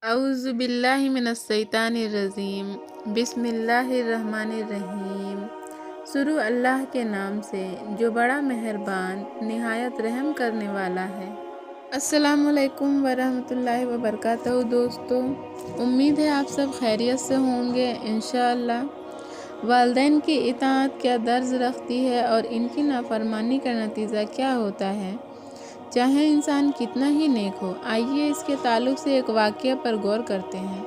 अऊज़ु बिल्लाहि मिनश्शैतानिर्रजीम। बिस्मिल्लाहिर्रहमानिर्रहीम। शुरू अल्लाह के नाम से जो बड़ा मेहरबान निहायत रहम करने वाला है। अस्सलामुअलैकुम वरहमतुल्लाहि वबरकातुहू। दोस्तों, उम्मीद है आप सब खैरियत से होंगे इंशाअल्लाह। वालिदैन की इताअत क्या दर्ज रखती है और इनकी नाफरमानी का नतीजा क्या होता है, चाहे इंसान कितना ही नेक हो। आइए इसके ताल्लुक से एक वाक़या पर गौर करते हैं।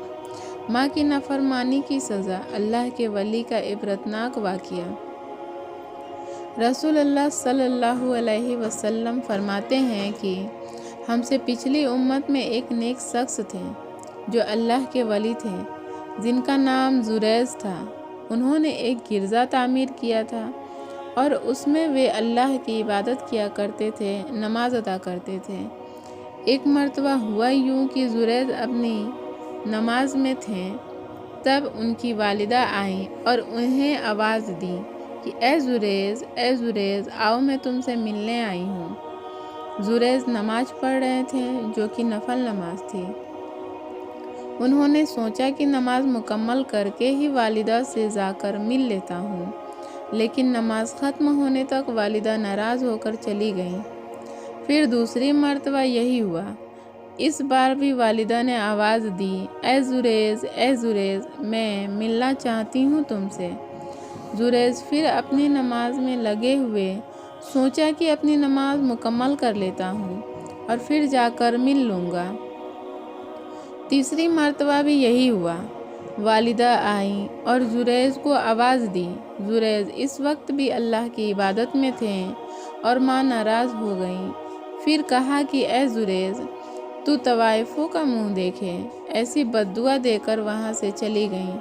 माँ की नाफरमानी की सज़ा, अल्लाह के वली का इबरतनाक वाक़या। रसूल अल्लाह सल्लल्लाहु अलैहि वसल्लम फरमाते हैं कि हमसे पिछली उम्मत में एक नेक शख्स थे जो अल्लाह के वली थे, जिनका नाम जुरैज था। उन्होंने एक गिरजा तामीर किया था और उसमें वे अल्लाह की इबादत किया करते थे, नमाज अदा करते थे। एक मर्तबा हुआ यूँ कि जुरैज अपनी नमाज में थे, तब उनकी वालिदा आईं और उन्हें आवाज़ दी कि ए जुरैज, आओ, मैं तुमसे मिलने आई हूँ। जुरैज नमाज पढ़ रहे थे, जो कि नफल नमाज थी। उन्होंने सोचा कि नमाज मुकम्मल करके ही वालिदा से जाकर मिल लेता हूँ, लेकिन नमाज ख़त्म होने तक वालिदा नाराज़ होकर चली गईं। फिर दूसरी मर्तबा यही हुआ। इस बार भी वालिदा ने आवाज़ दी, ए जुरैज, मैं मिलना चाहती हूँ तुमसे। जुरैज फिर अपनी नमाज में लगे हुए सोचा कि अपनी नमाज मुकम्मल कर लेता हूँ और फिर जाकर मिल लूँगा। तीसरी मर्तबा भी यही हुआ। वालिदा आईं और जुरैज को आवाज़ दी। जुरैज इस वक्त भी अल्लाह की इबादत में थे और माँ नाराज़ हो गईं। फिर कहा कि ए जुरैज, तू तवाइफों का मुँह देखे। ऐसी बद्दुआ देकर वहाँ से चली गईं।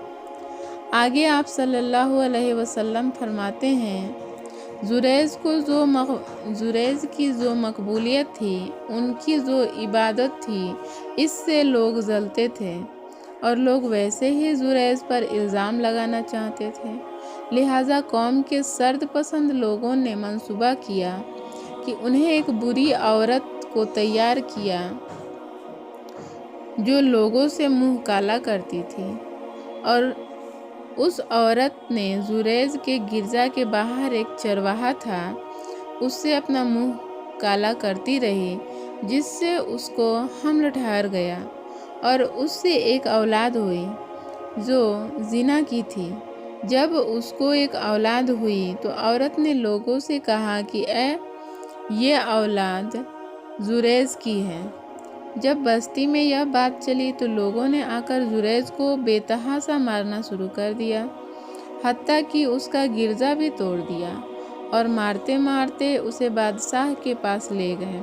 आगे आप सल्लल्लाहु अलैहि वसल्लम फरमाते हैं, जुरैज की जो मकबूलियत थी, उनकी जो इबादत थी, इससे लोग जलते थे और लोग वैसे ही जुरैज पर इल्ज़ाम लगाना चाहते थे। लिहाजा कौम के सर्द पसंद लोगों ने मंसूबा किया कि उन्हें एक बुरी औरत को तैयार किया जो लोगों से मुंह काला करती थी, और उस औरत ने जुरैज के गिरजा के बाहर एक चरवाहा था, उससे अपना मुंह काला करती रही, जिससे उसको हमल ठहर गया और उससे एक औलाद हुई जो जिना की थी। जब उसको एक औलाद हुई तो औरत ने लोगों से कहा कि ये औलाद जुरैज की है। जब बस्ती में यह बात चली तो लोगों ने आकर जुरैज को बेतहाशा मारना शुरू कर दिया, हत्ता कि उसका गिरजा भी तोड़ दिया और मारते मारते उसे बादशाह के पास ले गए।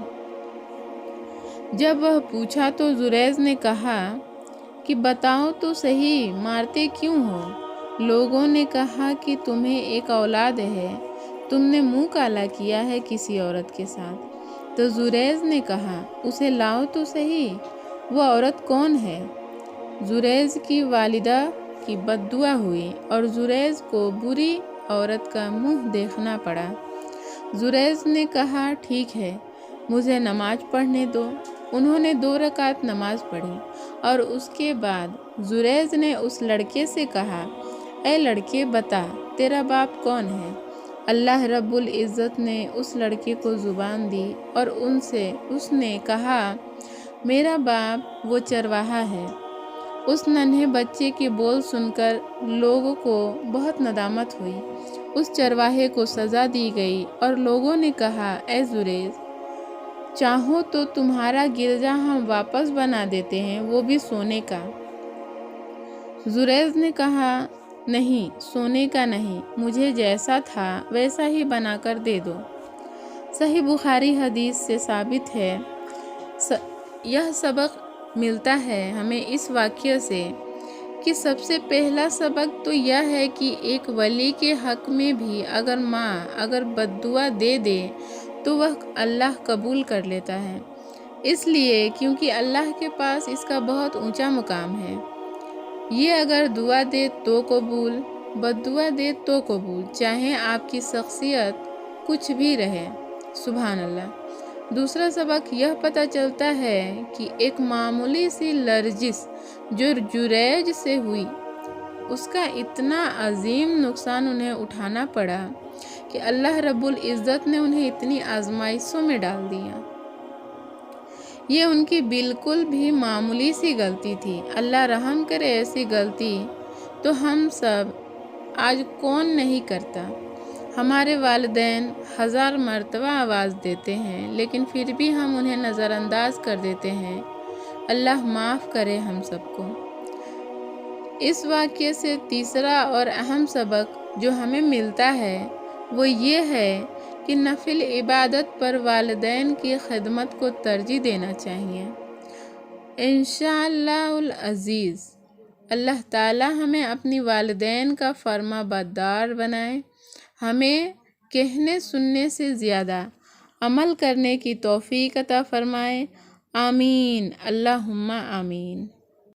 जब वह पूछा तो जुरैज ने कहा कि बताओ तो सही, मारते क्यों हो? लोगों ने कहा कि तुम्हें एक औलाद है, तुमने मुंह काला किया है किसी औरत के साथ। तो जुरैज ने कहा, उसे लाओ तो सही, वो औरत कौन है? जुरैज की वालिदा की बद्दुआ हुई और जुरैज को बुरी औरत का मुंह देखना पड़ा। जुरैज ने कहा, ठीक है, मुझे नमाज पढ़ने दो। उन्होंने 2 रकात नमाज पढ़ी और उसके बाद जुरैज ने उस लड़के से कहा, ए लड़के, बता, तेरा बाप कौन है? अल्लाह रब्बुल इज़्ज़त ने उस लड़के को ज़ुबान दी और उसने कहा, मेरा बाप वो चरवाहा है। उस नन्हे बच्चे के बोल सुनकर लोगों को बहुत नदामत हुई। उस चरवाहे को सज़ा दी गई और लोगों ने कहा, ए जुरैज, चाहो तो तुम्हारा गिरजा हम वापस बना देते हैं, वो भी सोने का। जुरैज ने कहा, नहीं, सोने का नहीं, मुझे जैसा था वैसा ही बनाकर दे दो। सही बुखारी हदीस से साबित है। यह सबक मिलता है हमें इस वाक़ये से कि सबसे पहला सबक तो यह है कि एक वली के हक़ में भी अगर माँ बद्दुआ दे दे तो वह अल्लाह कबूल कर लेता है, इसलिए क्योंकि अल्लाह के पास इसका बहुत ऊंचा मुकाम है। ये अगर दुआ दे तो कबूल, बद्दुआ दे तो कबूल, चाहे आपकी शख्सियत कुछ भी रहे। सुभान अल्लाह। دوسرا سبق یہ پتہ چلتا ہے کہ ایک معمولی سی لرزش جو جریج سے ہوئی، اس کا اتنا عظیم نقصان انہیں اٹھانا پڑا کہ اللہ رب العزت نے انہیں اتنی آزمائشوں میں ڈال دیا۔ یہ ان کی بالکل بھی معمولی سی غلطی تھی۔ اللہ رحم کرے، ایسی غلطی تو ہم سب آج کون نہیں کرتا۔ ہمارے والدین 1000 مرتبہ آواز دیتے ہیں لیکن پھر بھی ہم انہیں نظر انداز کر دیتے ہیں۔ اللہ معاف کرے ہم سب کو۔ اس واقعے سے تیسرا اور اہم سبق جو ہمیں ملتا ہے وہ یہ ہے کہ نفل عبادت پر والدین کی خدمت کو ترجیح دینا چاہیے۔ انشاءاللہ العزیز اللہ تعالی ہمیں اپنی والدین کا فرما بردار بنائے، ہمیں کہنے سننے سے زیادہ عمل کرنے کی توفیق عطا فرمائے۔ آمین، اللہم آمین۔